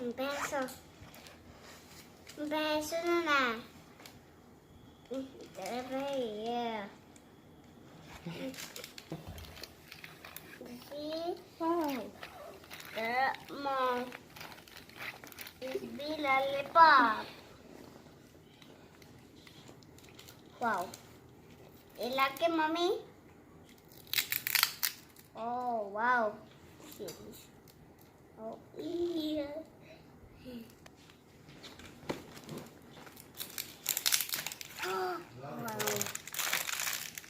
Un beso. Un beso, nana. Te veía. Sí. Wow. Mom. It's be lollipop. Wow. ¿Y la que mami? Oh, wow. Oh, yeah. Oh, wow.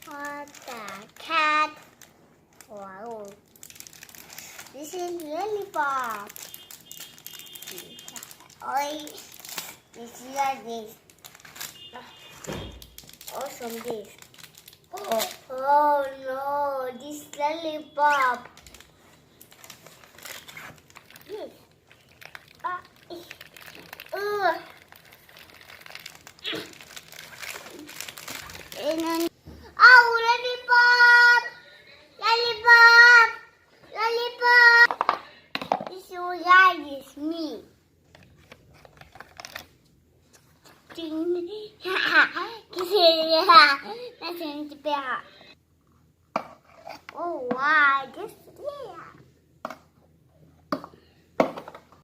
What the cat? Wow. This is Lollipop. Oh, this is like this. Awesome this. Oh no, this Lollipop. Yes. Oh, Lollipop! Lollipop! Lollipop! This is me. Oh, wow, just yeah.